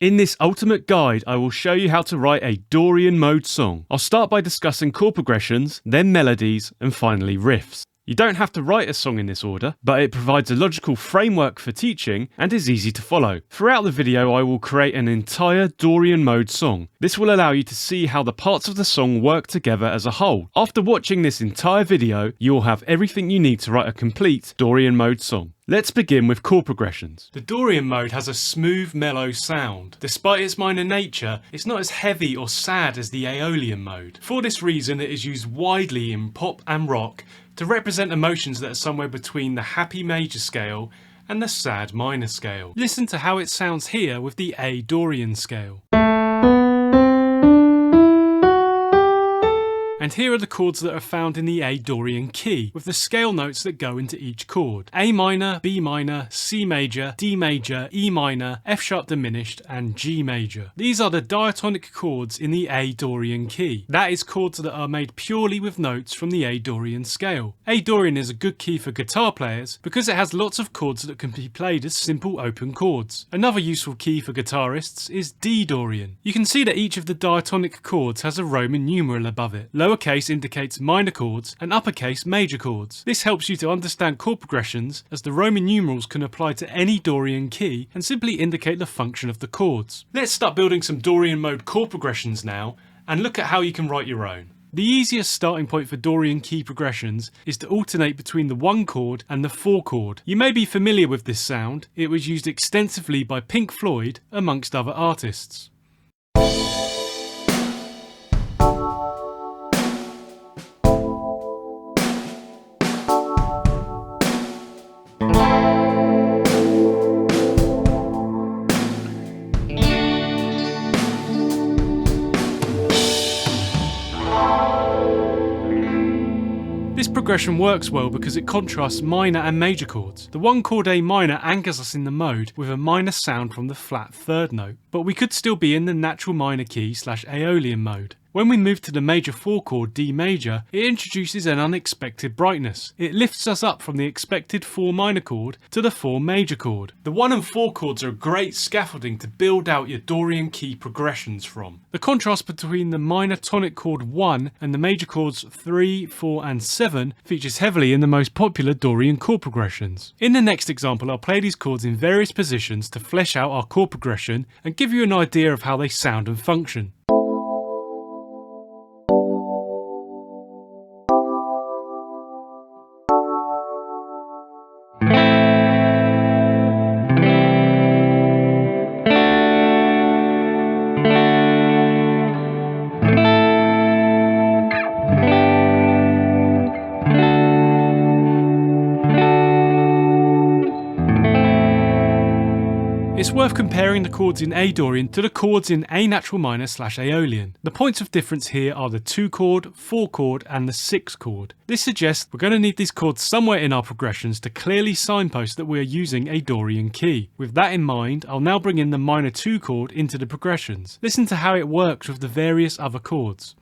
In this ultimate guide, I will show you how to write a Dorian mode song. I'll start by discussing chord progressions, then melodies, and finally riffs. You don't have to write a song in this order, but it provides a logical framework for teaching and is easy to follow. Throughout the video, I will create an entire Dorian mode song. This will allow you to see how the parts of the song work together as a whole. After watching this entire video, you will have everything you need to write a complete Dorian mode song. Let's begin with chord progressions. The Dorian mode has a smooth, mellow sound. Despite its minor nature, it's not as heavy or sad as the Aeolian mode. For this reason, it is used widely in pop and rock to represent emotions that are somewhere between the happy major scale and the sad minor scale. Listen to how it sounds here with the A Dorian scale. And here are the chords that are found in the A Dorian key, with the scale notes that go into each chord. A minor, B minor, C major, D major, E minor, F sharp diminished, and G major. These are the diatonic chords in the A Dorian key. That is chords that are made purely with notes from the A Dorian scale. A Dorian is a good key for guitar players because it has lots of chords that can be played as simple open chords. Another useful key for guitarists is D Dorian. You can see that each of the diatonic chords has a Roman numeral above it. Lowercase indicates minor chords and uppercase major chords. This helps you to understand chord progressions, as the Roman numerals can apply to any Dorian key and simply indicate the function of the chords. Let's start building some Dorian mode chord progressions now and look at how you can write your own. The easiest starting point for Dorian key progressions is to alternate between the 1 chord and the 4 chord. You may be familiar with this sound. It was used extensively by Pink Floyd amongst other artists. This progression works well because it contrasts minor and major chords. The 1 chord A minor anchors us in the mode with a minor sound from the flat 3rd note, but we could still be in the natural minor key / Aeolian mode. When we move to the major 4 chord D major, it introduces an unexpected brightness. It lifts us up from the expected 4 minor chord to the 4 major chord. The 1 and 4 chords are great scaffolding to build out your Dorian key progressions from. The contrast between the minor tonic chord 1 and the major chords 3, 4 and 7 features heavily in the most popular Dorian chord progressions. In the next example, I'll play these chords in various positions to flesh out our chord progression and give you an idea of how they sound and function. It's worth comparing the chords in A Dorian to the chords in A natural minor / Aeolian. The points of difference here are the 2 chord, 4 chord and the 6 chord. This suggests we're going to need these chords somewhere in our progressions to clearly signpost that we are using a Dorian key. With that in mind, I'll now bring in the minor 2 chord into the progressions. Listen to how it works with the various other chords.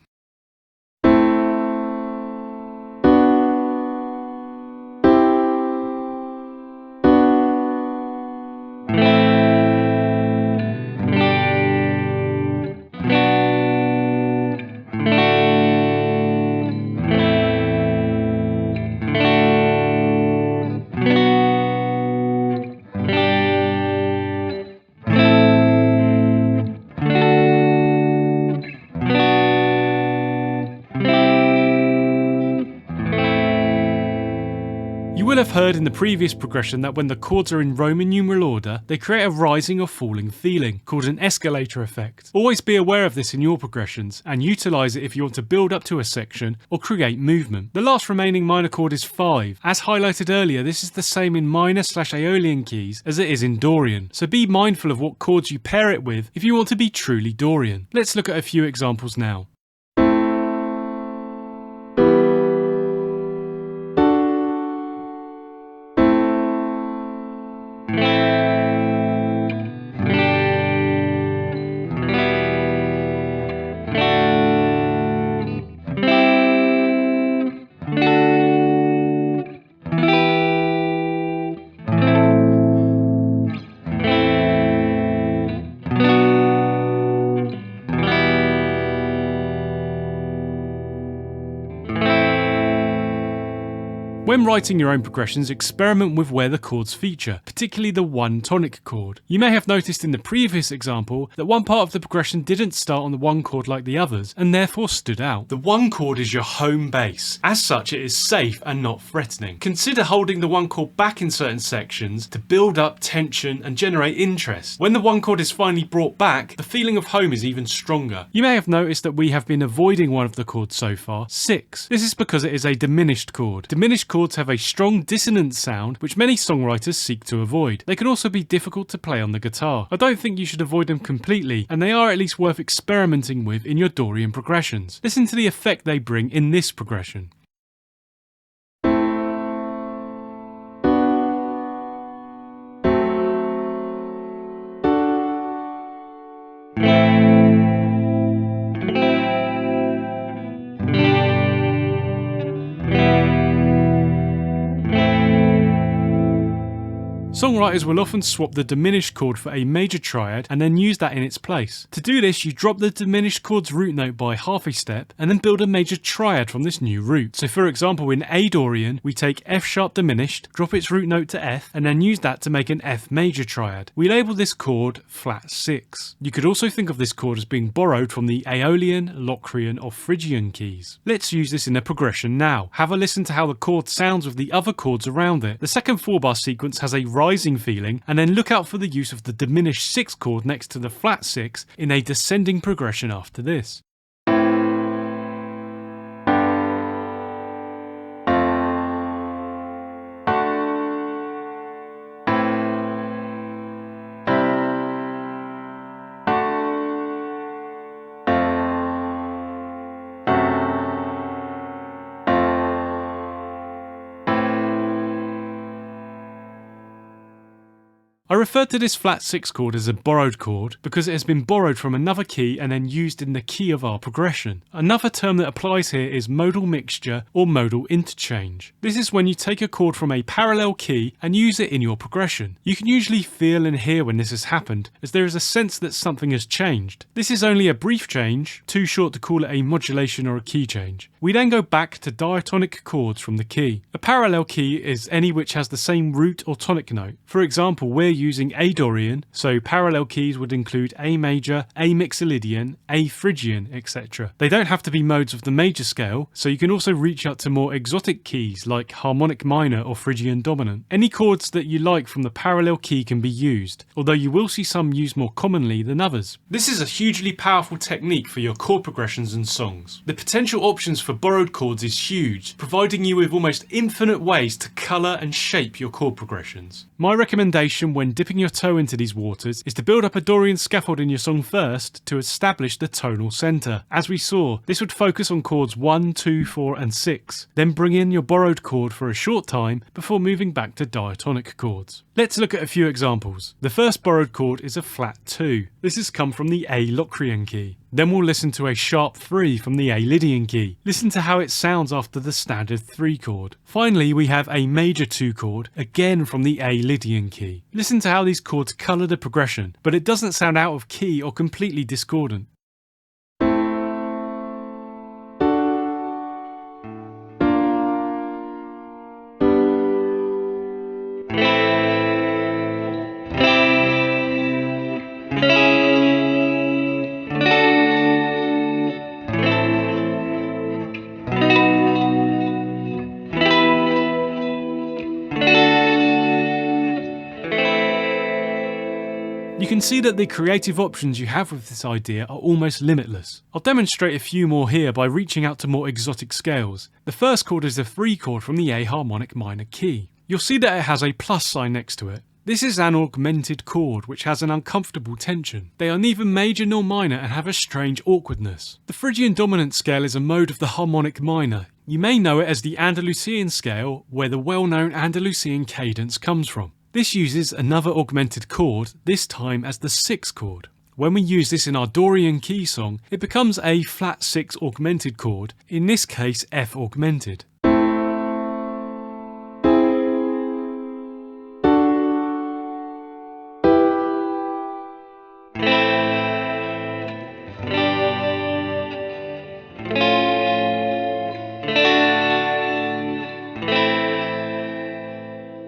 You will have heard in the previous progression that when the chords are in Roman numeral order, they create a rising or falling feeling, called an escalator effect. Always be aware of this in your progressions, and utilise it if you want to build up to a section or create movement. The last remaining minor chord is 5. As highlighted earlier, this is the same in minor / Aeolian keys as it is in Dorian, so be mindful of what chords you pair it with if you want to be truly Dorian. Let's look at a few examples now. When writing your own progressions, experiment with where the chords feature, particularly the one tonic chord. You may have noticed in the previous example that one part of the progression didn't start on the one chord like the others, and therefore stood out. The one chord is your home base. As such, it is safe and not threatening. Consider holding the one chord back in certain sections to build up tension and generate interest. When the one chord is finally brought back, the feeling of home is even stronger. You may have noticed that we have been avoiding one of the chords so far, 6. This is because it is a diminished chord. Diminished chords have a strong dissonant sound which many songwriters seek to avoid. They can also be difficult to play on the guitar. I don't think you should avoid them completely, and they are at least worth experimenting with in your Dorian progressions. Listen to the effect they bring in this progression. Songwriters will often swap the diminished chord for a major triad and then use that in its place. To do this, you drop the diminished chord's root note by half a step and then build a major triad from this new root. So for example, in A Dorian, we take F sharp diminished, drop its root note to F, and then use that to make an F major triad. We label this chord flat 6. You could also think of this chord as being borrowed from the Aeolian, Locrian, or Phrygian keys. Let's use this in a progression now. Have a listen to how the chord sounds with the other chords around it. The second 4-bar sequence has a rising feeling, and then look out for the use of the diminished 6 chord next to the flat 6 in a descending progression after this. I referred to this flat 6 chord as a borrowed chord because it has been borrowed from another key and then used in the key of our progression. Another term that applies here is modal mixture or modal interchange. This is when you take a chord from a parallel key and use it in your progression. You can usually feel and hear when this has happened, as there is a sense that something has changed. This is only a brief change, too short to call it a modulation or a key change. We then go back to diatonic chords from the key. A parallel key is any which has the same root or tonic note. For example, we're using A Dorian, so parallel keys would include A major, A mixolydian, A phrygian, etc. They don't have to be modes of the major scale, so you can also reach out to more exotic keys like harmonic minor or Phrygian dominant. Any chords that you like from the parallel key can be used, although you will see some used more commonly than others. This is a hugely powerful technique for your chord progressions and songs. The potential options for borrowed chords is huge, providing you with almost infinite ways to colour and shape your chord progressions. My recommendation when dipping your toe into these waters is to build up a Dorian scaffold in your song first to establish the tonal centre. As we saw, this would focus on chords 1, 2, 4 and 6, then bring in your borrowed chord for a short time before moving back to diatonic chords. Let's look at a few examples. The first borrowed chord is a flat 2. This has come from the A Locrian key. Then we'll listen to a sharp 3 from the A Lydian key. Listen to how it sounds after the standard 3 chord. Finally, we have a major 2 chord, again from the A Lydian key. Listen to how these chords colour the progression, but it doesn't sound out of key or completely discordant. You can see that the creative options you have with this idea are almost limitless. I'll demonstrate a few more here by reaching out to more exotic scales. The first chord is the 3 chord from the A harmonic minor key. You'll see that it has a plus sign next to it. This is an augmented chord which has an uncomfortable tension. They are neither major nor minor and have a strange awkwardness. The Phrygian dominant scale is a mode of the harmonic minor. You may know it as the Andalusian scale, where the well-known Andalusian cadence comes from. This uses another augmented chord, this time as the 6 chord. When we use this in our Dorian key song, it becomes a flat 6 augmented chord, in this case F augmented.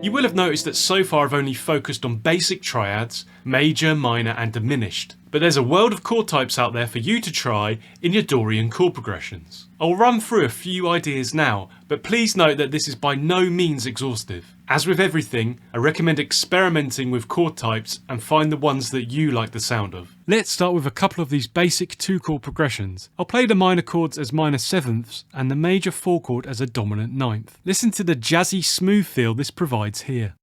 You will have noticed that so far I've only focused on basic triads, major, minor and diminished, but there's a world of chord types out there for you to try in your Dorian chord progressions. I'll run through a few ideas now, but please note that this is by no means exhaustive. As with everything, I recommend experimenting with chord types and find the ones that you like the sound of. Let's start with a couple of these basic 2-chord progressions. I'll play the minor chords as minor sevenths and the major 4 chord as a dominant ninth. Listen to the jazzy smooth feel this provides here.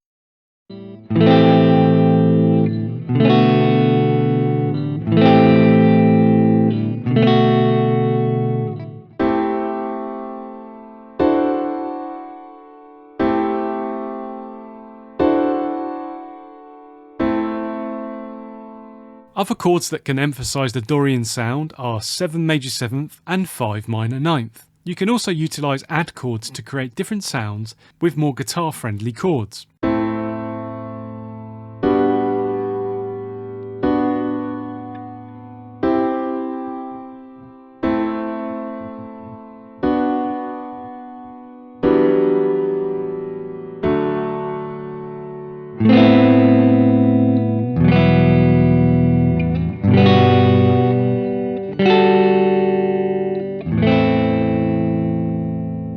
Other chords that can emphasise the Dorian sound are 7 major 7th and 5 minor 9th. You can also utilise add chords to create different sounds with more guitar friendly chords.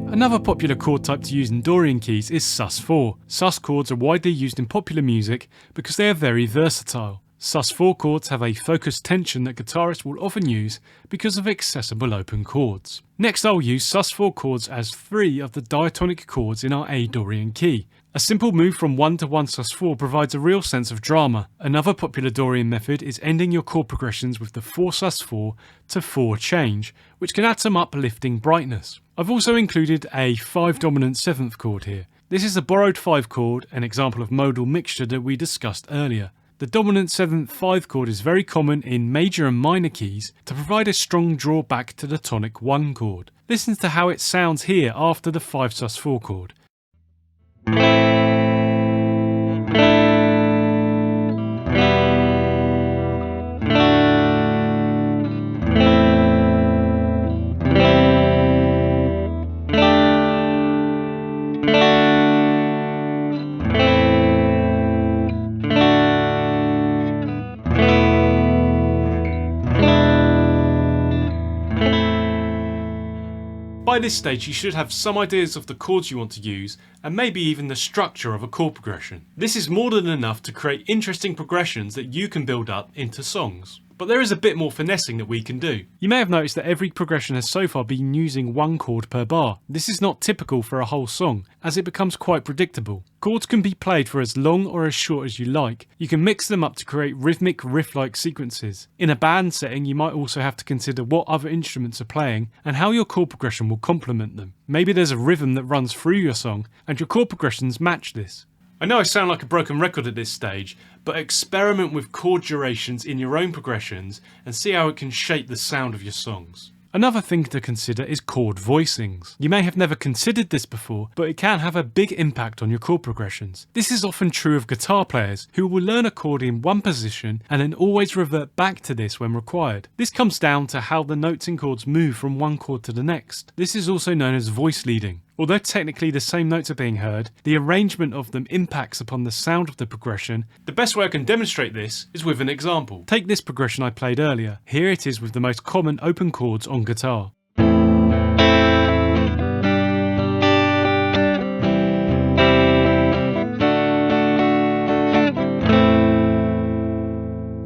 Another popular chord type to use in Dorian keys is sus4. Sus chords are widely used in popular music because they are very versatile. Sus4 chords have a focused tension that guitarists will often use because of accessible open chords. Next I'll use sus4 chords as 3 of the diatonic chords in our A Dorian key. A simple move from 1 to 1 sus4 provides a real sense of drama. Another popular Dorian method is ending your chord progressions with the 4 sus4 to 4 change, which can add some uplifting brightness. I've also included a 5 dominant 7th chord here. This is a borrowed 5 chord, an example of modal mixture that we discussed earlier. The dominant 7th 5 chord is very common in major and minor keys to provide a strong draw back to the tonic 1 chord. Listen to how it sounds here after the 5 sus4 chord. By this stage you should have some ideas of the chords you want to use and maybe even the structure of a chord progression. This is more than enough to create interesting progressions that you can build up into songs. But there is a bit more finessing that we can do. You may have noticed that every progression has so far been using 1 chord per bar. This is not typical for a whole song, as it becomes quite predictable. Chords can be played for as long or as short as you like. You can mix them up to create rhythmic riff-like sequences. In a band setting, you might also have to consider what other instruments are playing and how your chord progression will complement them. Maybe there's a rhythm that runs through your song and your chord progressions match this. I know I sound like a broken record at this stage, but experiment with chord durations in your own progressions and see how it can shape the sound of your songs. Another thing to consider is chord voicings. You may have never considered this before, but it can have a big impact on your chord progressions. This is often true of guitar players who will learn a chord in one position and then always revert back to this when required. This comes down to how the notes in chords move from one chord to the next. This is also known as voice leading. Although technically the same notes are being heard, the arrangement of them impacts upon the sound of the progression. The best way I can demonstrate this is with an example. Take this progression I played earlier. Here it is with the most common open chords on guitar.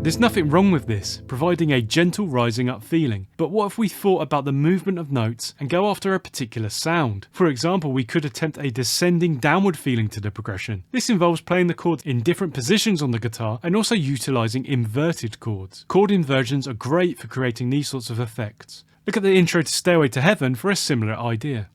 There's nothing wrong with this, providing a gentle rising up feeling, but what if we thought about the movement of notes and go after a particular sound? For example, we could attempt a descending downward feeling to the progression. This involves playing the chords in different positions on the guitar and also utilising inverted chords. Chord inversions are great for creating these sorts of effects. Look at the intro to Stairway to Heaven for a similar idea.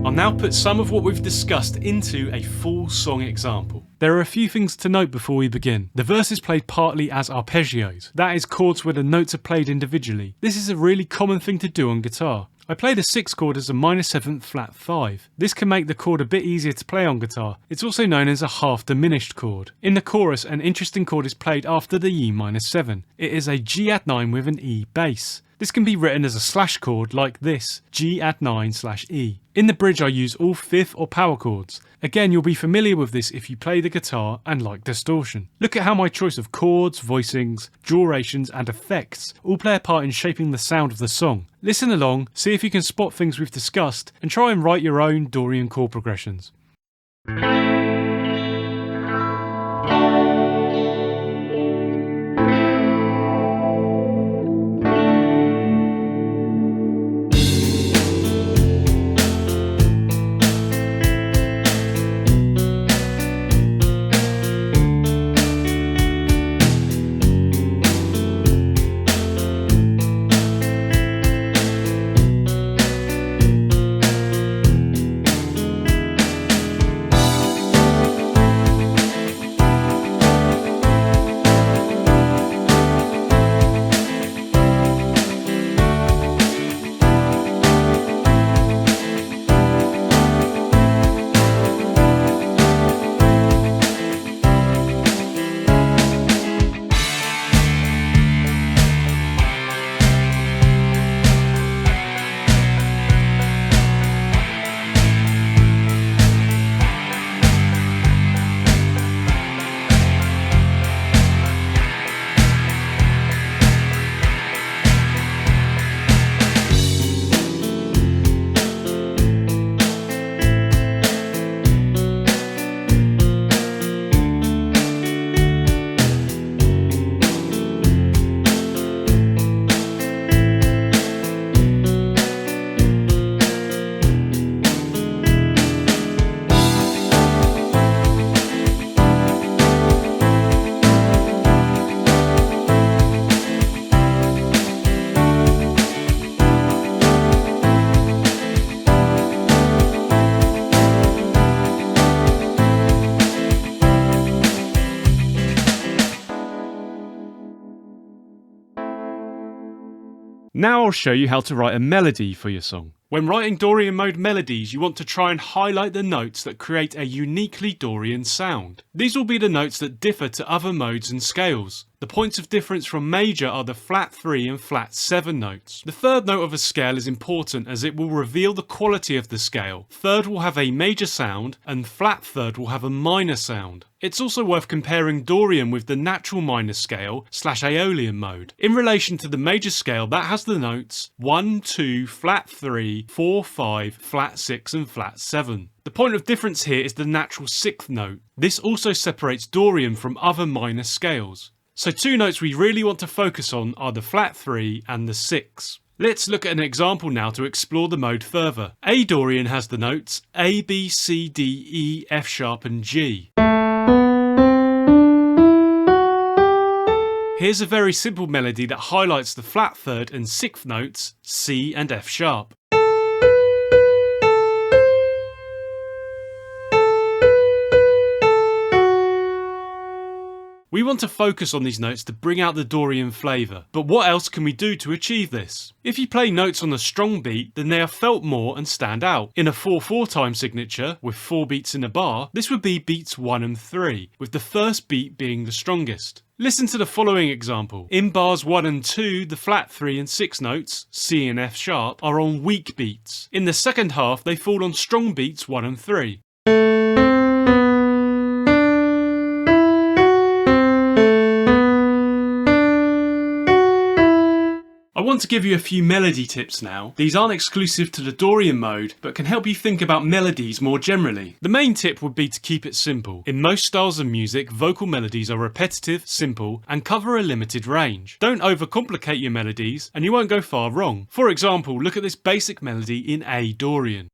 I'll now put some of what we've discussed into a full song example. There are a few things to note before we begin. The verse is played partly as arpeggios. That is chords where the notes are played individually. This is a really common thing to do on guitar. I play the 6th chord as a minor 7th flat 5. This can make the chord a bit easier to play on guitar. It's also known as a half diminished chord. In the chorus, an interesting chord is played after the E minor 7. It is a G add 9 with an E bass. This can be written as a slash chord like this, G add 9/E. In the bridge I use all 5th or power chords. Again, you'll be familiar with this if you play the guitar and like distortion. Look at how my choice of chords, voicings, durations and effects all play a part in shaping the sound of the song. Listen along, see if you can spot things we've discussed, and try and write your own Dorian chord progressions. Now I'll show you how to write a melody for your song. When writing Dorian mode melodies, you want to try and highlight the notes that create a uniquely Dorian sound. These will be the notes that differ to other modes and scales. The points of difference from major are the flat 3 and flat 7 notes. The third note of a scale is important as it will reveal the quality of the scale. Third will have a major sound and flat third will have a minor sound. It's also worth comparing Dorian with the natural minor scale / Aeolian mode. In relation to the major scale, that has the notes 1, 2, flat 3, 4, 5, flat 6 and flat 7. The point of difference here is the natural 6th note. This also separates Dorian from other minor scales. So two notes we really want to focus on are the flat 3 and the 6. Let's look at an example now to explore the mode further. A Dorian has the notes A, B, C, D, E, F sharp and G. Here's a very simple melody that highlights the flat third and 6th notes C and F sharp. We want to focus on these notes to bring out the Dorian flavour, but what else can we do to achieve this? If you play notes on a strong beat, then they are felt more and stand out. In a 4/4 time signature, with 4 beats in a bar, this would be beats 1 and 3, with the first beat being the strongest. Listen to the following example. In bars 1 and 2, the flat 3 and 6 notes, C and F sharp, are on weak beats. In the second half, they fall on strong beats 1 and 3. I want to give you a few melody tips now. These aren't exclusive to the Dorian mode, but can help you think about melodies more generally. The main tip would be to keep it simple. In most styles of music, vocal melodies are repetitive, simple, and cover a limited range. Don't overcomplicate your melodies, and you won't go far wrong. For example, look at this basic melody in A Dorian.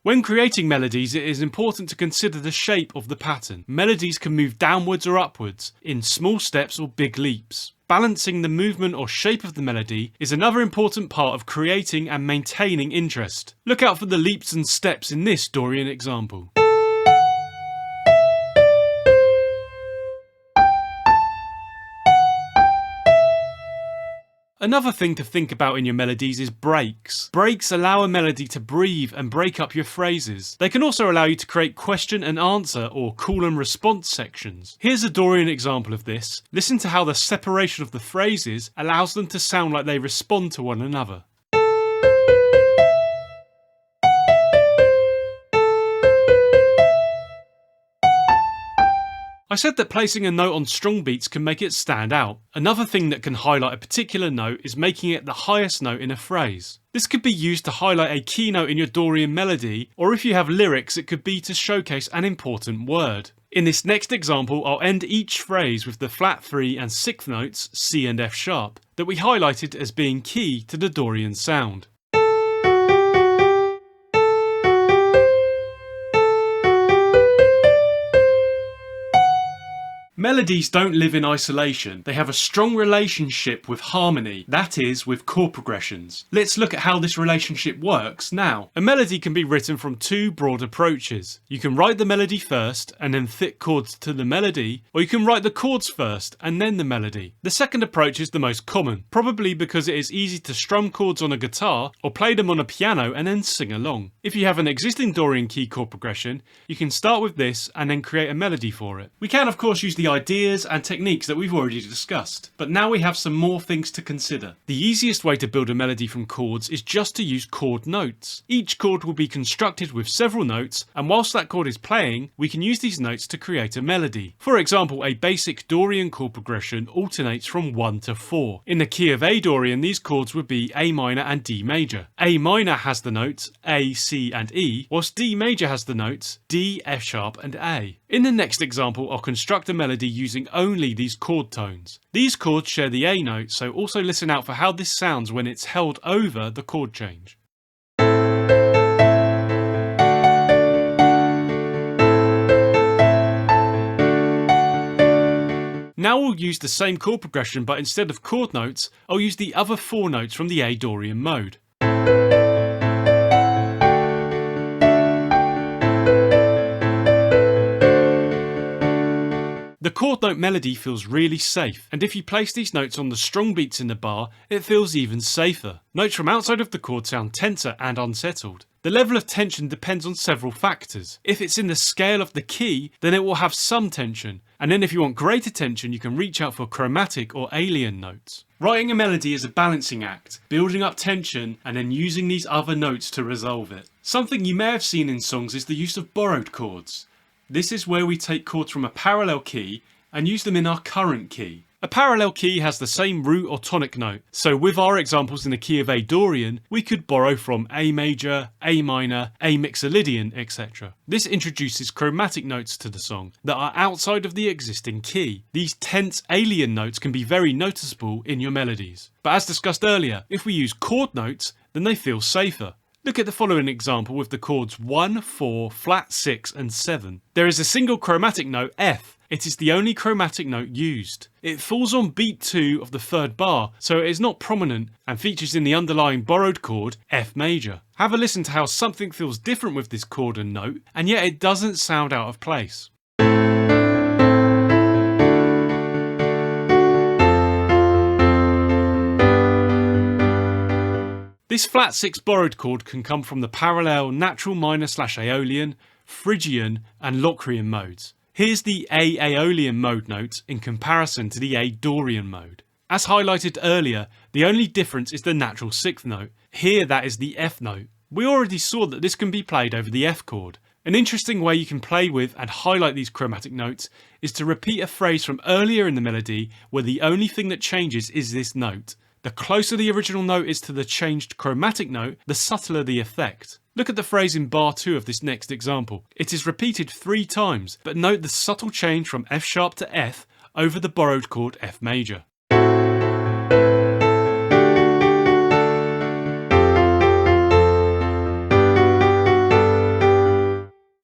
When creating melodies, it is important to consider the shape of the pattern. Melodies can move downwards or upwards, in small steps or big leaps. Balancing the movement or shape of the melody is another important part of creating and maintaining interest. Look out for the leaps and steps in this Dorian example. Another thing to think about in your melodies is breaks. Breaks allow a melody to breathe and break up your phrases. They can also allow you to create question and answer or call and response sections. Here's a Dorian example of this. Listen to how the separation of the phrases allows them to sound like they respond to one another. I said that placing a note on strong beats can make it stand out. Another thing that can highlight a particular note is making it the highest note in a phrase. This could be used to highlight a key note in your Dorian melody, or if you have lyrics, it could be to showcase an important word. In this next example, I'll end each phrase with the flat 3 and 6th notes, C and F sharp, that we highlighted as being key to the Dorian sound. Melodies don't live in isolation. They have a strong relationship with harmony, that is, with chord progressions. Let's look at how this relationship works now. A melody can be written from two broad approaches. You can write the melody first and then fit chords to the melody, or you can write the chords first and then the melody. The second approach is the most common, probably because it is easy to strum chords on a guitar or play them on a piano and then sing along. If you have an existing Dorian key chord progression, you can start with this and then create a melody for it. We can of course use the ideas and techniques that we've already discussed, but now we have some more things to consider. The easiest way to build a melody from chords is just to use chord notes. Each chord will be constructed with several notes, and whilst that chord is playing, we can use these notes to create a melody. For example, a basic Dorian chord progression alternates from 1 to 4. In the key of A Dorian, these chords would be A minor and D major. A minor has the notes A, C and E, whilst D major has the notes D, F sharp and A. In the next example, I'll construct a melody using only these chord tones. These chords share the A note, so also listen out for how this sounds when it's held over the chord change. Now we'll use the same chord progression, but instead of chord notes, I'll use the other 4 notes from the A Dorian mode. The chord note melody feels really safe, and if you place these notes on the strong beats in the bar, it feels even safer. Notes from outside of the chord sound tenser and unsettled. The level of tension depends on several factors. If it's in the scale of the key, then it will have some tension, and then if you want greater tension, you can reach out for chromatic or Aeolian notes. Writing a melody is a balancing act, building up tension and then using these other notes to resolve it. Something you may have seen in songs is the use of borrowed chords. This is where we take chords from a parallel key and use them in our current key. A parallel key has the same root or tonic note, so with our examples in the key of A Dorian, we could borrow from A major, A minor, A mixolydian, etc. This introduces chromatic notes to the song that are outside of the existing key. These tense Aeolian notes can be very noticeable in your melodies. But as discussed earlier, if we use chord notes, then they feel safer. Look at the following example with the chords 1, 4, flat 6 and 7. There is a single chromatic note F. It is the only chromatic note used. It falls on beat 2 of the 3rd bar, so it is not prominent and features in the underlying borrowed chord F major. Have a listen to how something feels different with this chord and note, and yet it doesn't sound out of place. This flat 6 borrowed chord can come from the parallel natural minor / Aeolian, Phrygian and Locrian modes. Here's the A Aeolian mode note in comparison to the A Dorian mode. As highlighted earlier, the only difference is the natural 6th note. Here that is the F note. We already saw that this can be played over the F chord. An interesting way you can play with and highlight these chromatic notes is to repeat a phrase from earlier in the melody where the only thing that changes is this note. The closer the original note is to the changed chromatic note, the subtler the effect. Look at the phrase in bar 2 of this next example. It is repeated 3 times, but note the subtle change from F sharp to F over the borrowed chord F major.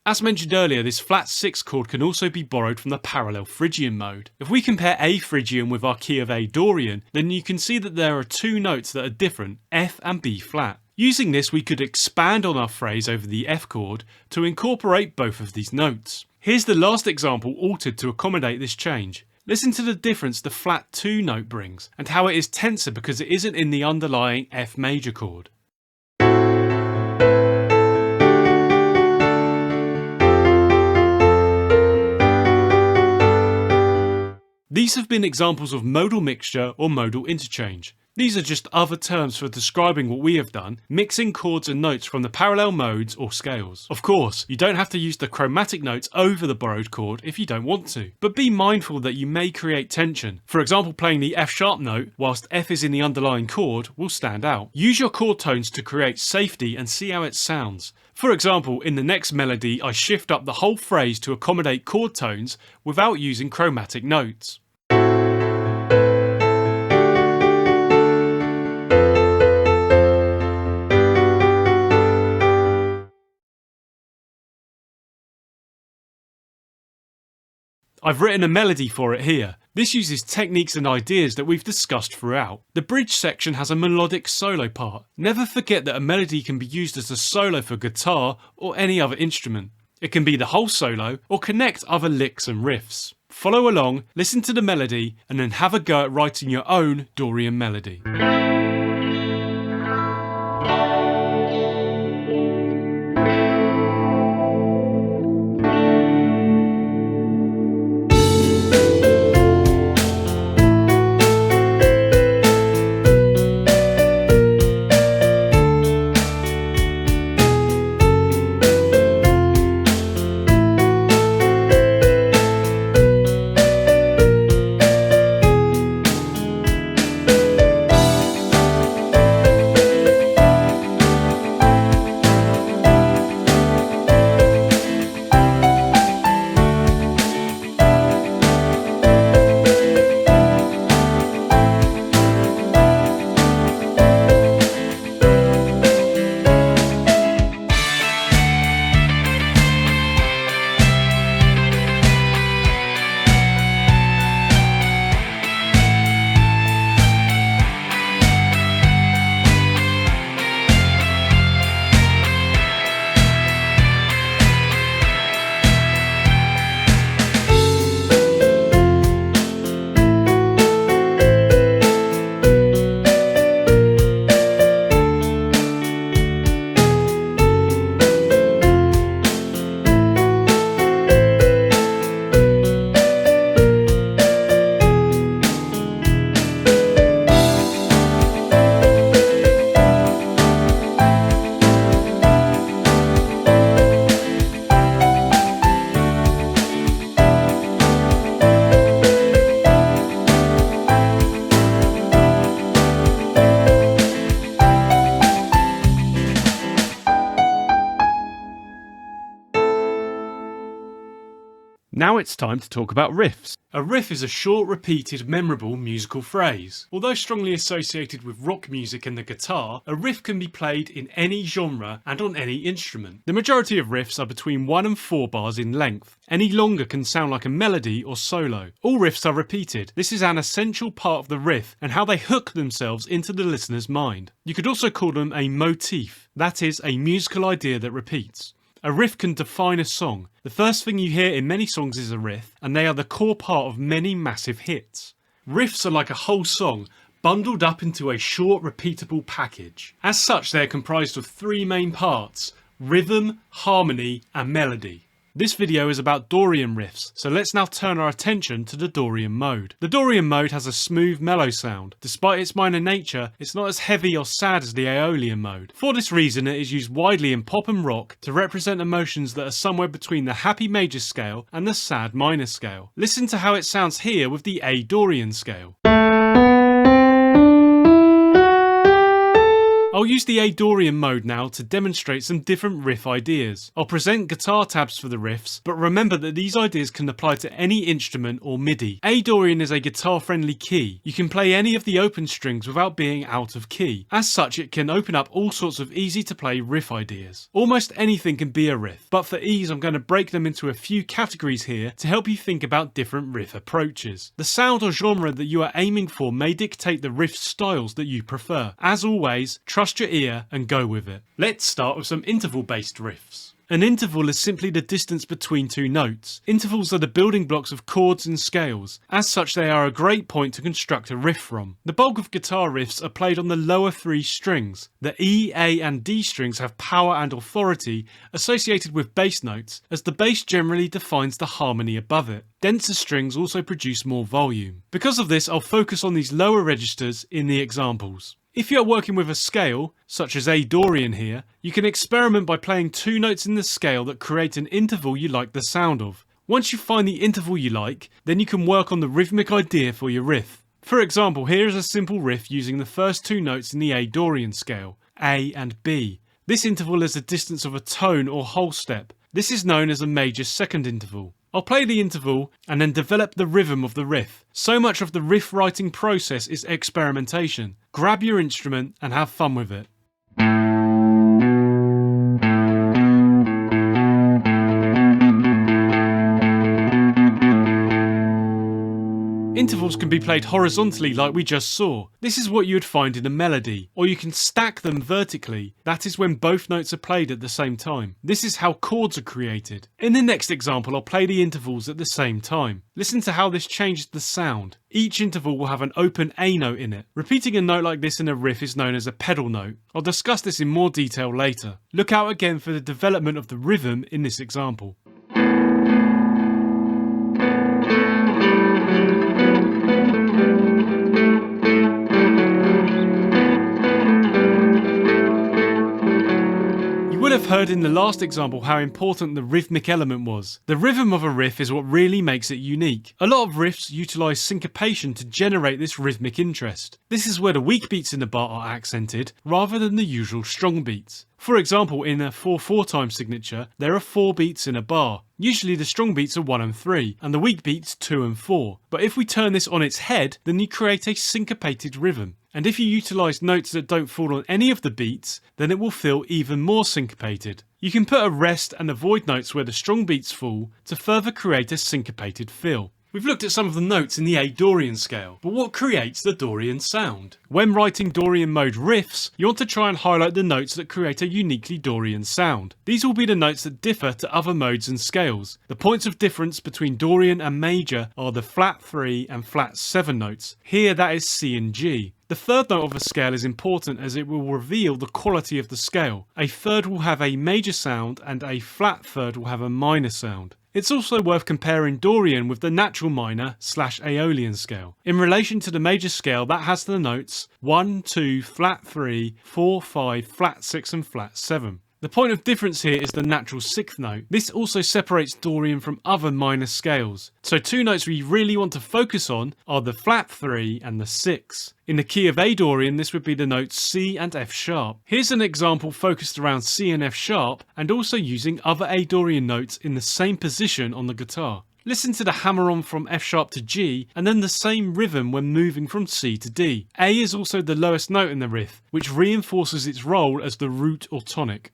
As mentioned earlier, this flat 6 chord can also be borrowed from the parallel Phrygian mode. If we compare A Phrygian with our key of A Dorian, then you can see that there are 2 notes that are different, F and B flat. Using this, we could expand on our phrase over the F chord to incorporate both of these notes. Here's the last example altered to accommodate this change. Listen to the difference the flat 2 note brings, and how it is tenser because it isn't in the underlying F major chord. These have been examples of modal mixture or modal interchange. These are just other terms for describing what we have done, mixing chords and notes from the parallel modes or scales. Of course, you don't have to use the chromatic notes over the borrowed chord if you don't want to, but be mindful that you may create tension. For example, playing the F sharp note whilst F is in the underlying chord will stand out. Use your chord tones to create safety and see how it sounds. For example, in the next melody, I shift up the whole phrase to accommodate chord tones without using chromatic notes. I've written a melody for it here. This uses techniques and ideas that we've discussed throughout. The bridge section has a melodic solo part. Never forget that a melody can be used as a solo for guitar or any other instrument. It can be the whole solo or connect other licks and riffs. Follow along, listen to the melody, and then have a go at writing your own Dorian melody. Now it's time to talk about riffs. A riff is a short, repeated, memorable musical phrase. Although strongly associated with rock music and the guitar, a riff can be played in any genre and on any instrument. The majority of riffs are between 1 and 4 bars in length. Any longer can sound like a melody or solo. All riffs are repeated. This is an essential part of the riff and how they hook themselves into the listener's mind. You could also call them a motif, that is, a musical idea that repeats. A riff can define a song. The first thing you hear in many songs is a riff, and they are the core part of many massive hits. Riffs are like a whole song, bundled up into a short, repeatable package. As such, they are comprised of 3 main parts: rhythm, harmony, and melody. This video is about Dorian riffs, so let's now turn our attention to the Dorian mode. The Dorian mode has a smooth, mellow sound. Despite its minor nature, it's not as heavy or sad as the Aeolian mode. For this reason, it is used widely in pop and rock to represent emotions that are somewhere between the happy major scale and the sad minor scale. Listen to how it sounds here with the A Dorian scale. I'll use the A Dorian mode now to demonstrate some different riff ideas. I'll present guitar tabs for the riffs, but remember that these ideas can apply to any instrument or MIDI. A Dorian is a guitar-friendly key. You can play any of the open strings without being out of key. As such, it can open up all sorts of easy-to-play riff ideas. Almost anything can be a riff, but for ease I'm going to break them into a few categories here to help you think about different riff approaches. The sound or genre that you are aiming for may dictate the riff styles that you prefer. As always, trust your ear and go with it. Let's start with some interval based riffs. An interval is simply the distance between two notes. Intervals are the building blocks of chords and scales. As such, they are a great point to construct a riff from. The bulk of guitar riffs are played on the lower three strings. The E, A and D strings have power and authority associated with bass notes, as the bass generally defines the harmony above it. Denser strings also produce more volume. Because of this, I'll focus on these lower registers in the examples. If you are working with a scale, such as A Dorian here, you can experiment by playing two notes in the scale that create an interval you like the sound of. Once you find the interval you like, then you can work on the rhythmic idea for your riff. For example, here is a simple riff using the first two notes in the A Dorian scale, A and B. This interval is the distance of a tone or whole step. This is known as a major second interval. I'll play the interval and then develop the rhythm of the riff. So much of the riff writing process is experimentation. Grab your instrument and have fun with it. Intervals can be played horizontally like we just saw. This is what you would find in a melody, or you can stack them vertically. That is when both notes are played at the same time. This is how chords are created. In the next example, I'll play the intervals at the same time. Listen to how this changes the sound. Each interval will have an open A note in it. Repeating a note like this in a riff is known as a pedal note. I'll discuss this in more detail later. Look out again for the development of the rhythm in this example. Have heard in the last example how important the rhythmic element was. The rhythm of a riff is what really makes it unique. A lot of riffs utilise syncopation to generate this rhythmic interest. This is where the weak beats in the bar are accented rather than the usual strong beats. For example, in a 4/4 time signature, there are 4 beats in a bar. Usually the strong beats are 1 and 3, and the weak beats 2 and 4. But if we turn this on its head, then you create a syncopated rhythm. And if you utilise notes that don't fall on any of the beats, then it will feel even more syncopated. You can put a rest and avoid notes where the strong beats fall to further create a syncopated feel. We've looked at some of the notes in the A Dorian scale, but what creates the Dorian sound? When writing Dorian mode riffs, you want to try and highlight the notes that create a uniquely Dorian sound. These will be the notes that differ to other modes and scales. The points of difference between Dorian and major are the flat 3 and flat 7 notes. Here that is C and G. The third note of a scale is important as it will reveal the quality of the scale. A third will have a major sound and a flat third will have a minor sound. It's also worth comparing Dorian with the natural minor / Aeolian scale. In relation to the major scale, that has the notes 1, 2, flat 3, 4, 5, flat 6 and flat 7. The point of difference here is the natural 6th note. This also separates Dorian from other minor scales. So two notes we really want to focus on are the flat 3 and the 6. In the key of A Dorian, this would be the notes C and F sharp. Here's an example focused around C and F sharp and also using other A Dorian notes in the same position on the guitar. Listen to the hammer on from F sharp to G and then the same rhythm when moving from C to D. A is also the lowest note in the riff, which reinforces its role as the root or tonic.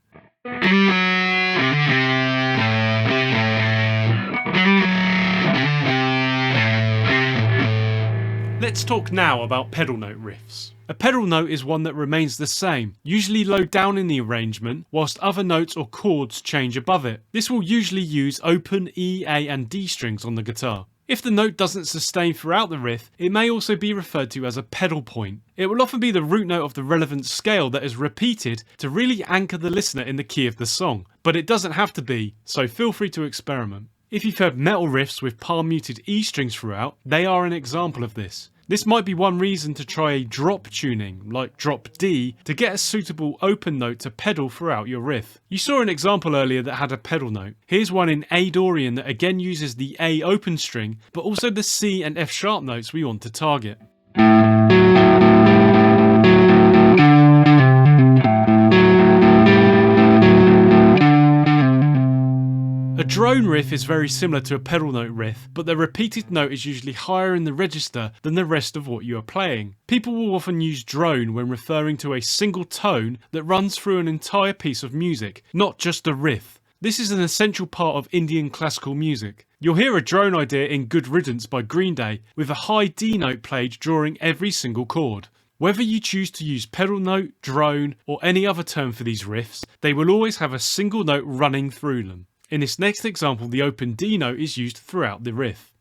Let's talk now about pedal note riffs. A pedal note is one that remains the same, usually low down in the arrangement, whilst other notes or chords change above it. This will usually use open E, A and D strings on the guitar. If the note doesn't sustain throughout the riff, it may also be referred to as a pedal point. It will often be the root note of the relevant scale that is repeated to really anchor the listener in the key of the song, but it doesn't have to be, so feel free to experiment. If you've heard metal riffs with palm muted E strings throughout, they are an example of this. This might be one reason to try a drop tuning, like drop D, to get a suitable open note to pedal throughout your riff. You saw an example earlier that had a pedal note. Here's one in A Dorian that again uses the A open string, but also the C and F sharp notes we want to target. A drone riff is very similar to a pedal note riff, but the repeated note is usually higher in the register than the rest of what you are playing. People will often use drone when referring to a single tone that runs through an entire piece of music, not just a riff. This is an essential part of Indian classical music. You'll hear a drone idea in Good Riddance by Green Day, with a high D note played during every single chord. Whether you choose to use pedal note, drone, or any other term for these riffs, they will always have a single note running through them. In this next example, the open D note is used throughout the riff.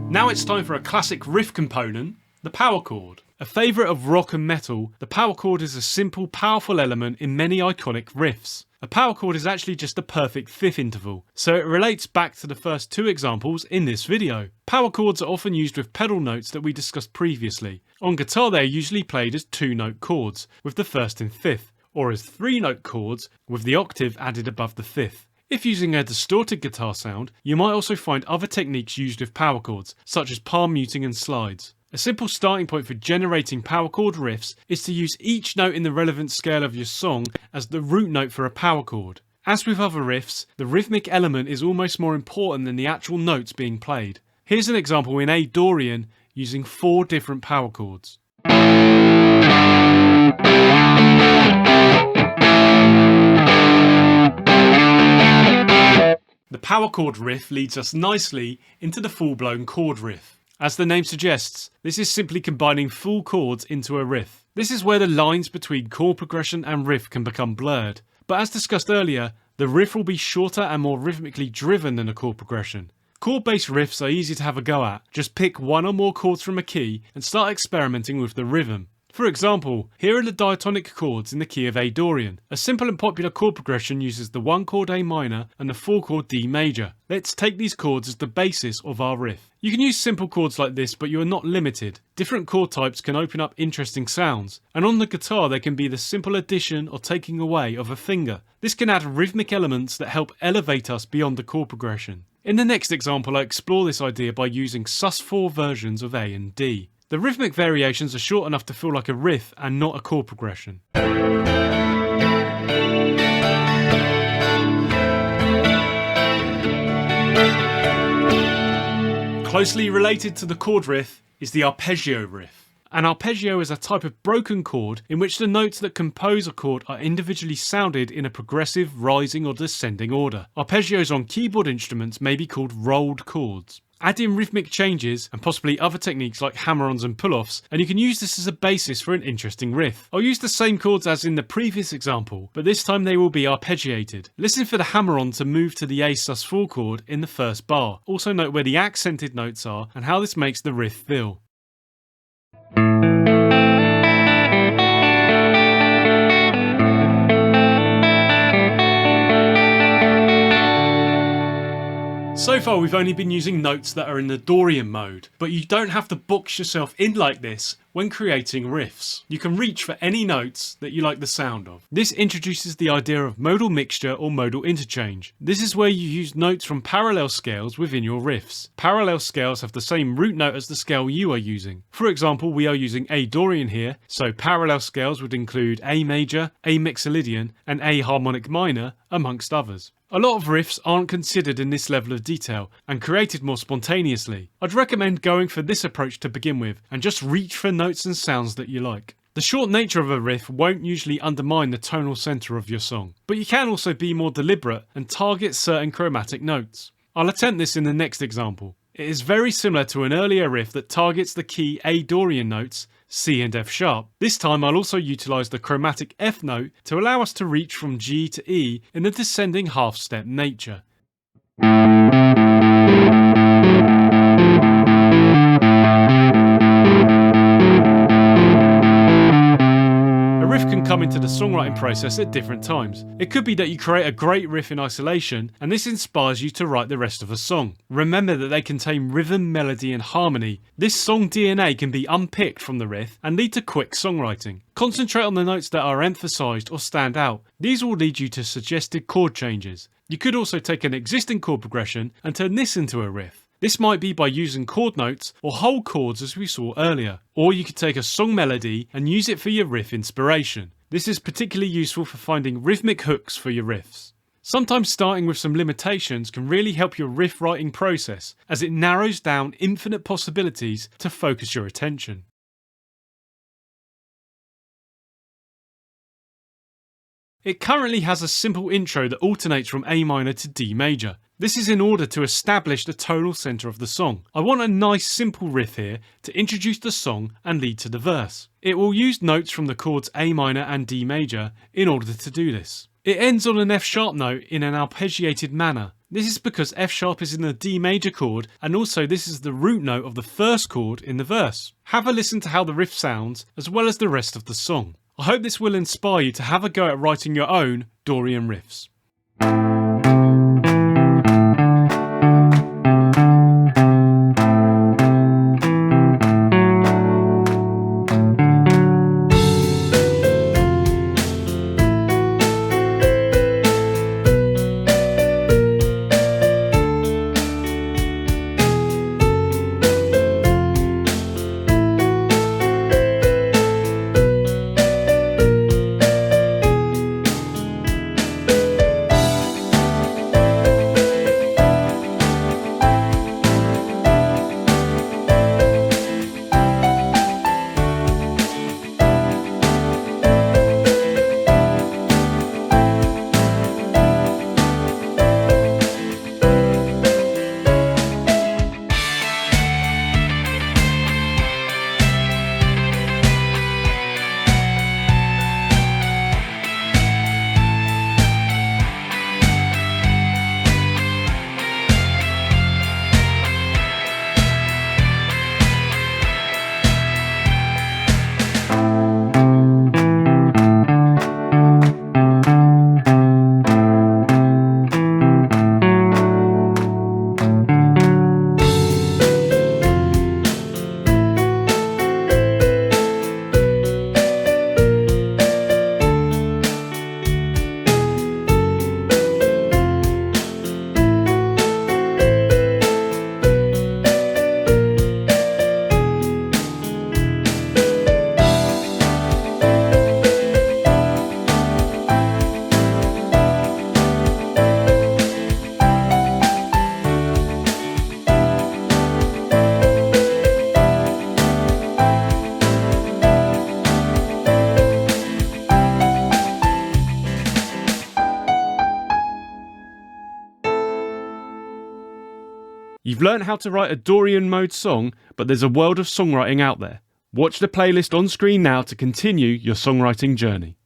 Now it's time for a classic riff component, the power chord. A favourite of rock and metal, the power chord is a simple, powerful element in many iconic riffs. A power chord is actually just a perfect fifth interval, so it relates back to the first two examples in this video. Power chords are often used with pedal notes that we discussed previously. On guitar they are usually played as 2-note chords, with the first and fifth, or as 3-note chords, with the octave added above the fifth. If using a distorted guitar sound, you might also find other techniques used with power chords, such as palm muting and slides. A simple starting point for generating power chord riffs is to use each note in the relevant scale of your song as the root note for a power chord. As with other riffs, the rhythmic element is almost more important than the actual notes being played. Here's an example in A Dorian using 4 different power chords. The power chord riff leads us nicely into the full-blown chord riff. As the name suggests, this is simply combining full chords into a riff. This is where the lines between chord progression and riff can become blurred. But as discussed earlier, the riff will be shorter and more rhythmically driven than a chord progression. Chord-based riffs are easy to have a go at. Just pick one or more chords from a key and start experimenting with the rhythm. For example, here are the diatonic chords in the key of A Dorian. A simple and popular chord progression uses the 1-chord A minor and the 4-chord D major. Let's take these chords as the basis of our riff. You can use simple chords like this, but you are not limited. Different chord types can open up interesting sounds, and on the guitar they can be the simple addition or taking away of a finger. This can add rhythmic elements that help elevate us beyond the chord progression. In the next example, I explore this idea by using sus4 versions of A and D. The rhythmic variations are short enough to feel like a riff and not a chord progression. Closely related to the chord riff is the arpeggio riff. An arpeggio is a type of broken chord in which the notes that compose a chord are individually sounded in a progressive rising or descending order. Arpeggios on keyboard instruments may be called rolled chords. Add in rhythmic changes and possibly other techniques like hammer-ons and pull-offs, and you can use this as a basis for an interesting riff. I'll use the same chords as in the previous example, but this time they will be arpeggiated. Listen for the hammer-on to move to the A sus4 chord in the first bar. Also note where the accented notes are and how this makes the riff feel. So far we've only been using notes that are in the Dorian mode, but you don't have to box yourself in like this when creating riffs. You can reach for any notes that you like the sound of. This introduces the idea of modal mixture or modal interchange. This is where you use notes from parallel scales within your riffs. Parallel scales have the same root note as the scale you are using. For example, we are using A Dorian here, so parallel scales would include A major, A mixolydian, and A harmonic minor, amongst others. A lot of riffs aren't considered in this level of detail and created more spontaneously. I'd recommend going for this approach to begin with and just reach for notes and sounds that you like. The short nature of a riff won't usually undermine the tonal centre of your song, but you can also be more deliberate and target certain chromatic notes. I'll attempt this in the next example. It is very similar to an earlier riff that targets the key A Dorian notes, C and F sharp. This time I'll also utilise the chromatic F note to allow us to reach from G to E in the descending half-step nature. A riff can come into the songwriting process at different times. It could be that you create a great riff in isolation and this inspires you to write the rest of a song. Remember that they contain rhythm, melody and harmony. This song DNA can be unpicked from the riff and lead to quick songwriting. Concentrate on the notes that are emphasised or stand out. These will lead you to suggested chord changes. You could also take an existing chord progression and turn this into a riff. This might be by using chord notes or whole chords as we saw earlier. Or you could take a song melody and use it for your riff inspiration. This is particularly useful for finding rhythmic hooks for your riffs. Sometimes starting with some limitations can really help your riff writing process, as it narrows down infinite possibilities to focus your attention. It currently has a simple intro that alternates from A minor to D major. This is in order to establish the tonal centre of the song. I want a nice simple riff here to introduce the song and lead to the verse. It will use notes from the chords A minor and D major in order to do this. It ends on an F sharp note in an arpeggiated manner. This is because F sharp is in the D major chord, and also this is the root note of the first chord in the verse. Have a listen to how the riff sounds, as well as the rest of the song. I hope this will inspire you to have a go at writing your own Dorian riffs. You've learned how to write a Dorian mode song, but there's a world of songwriting out there. Watch the playlist on screen now to continue your songwriting journey.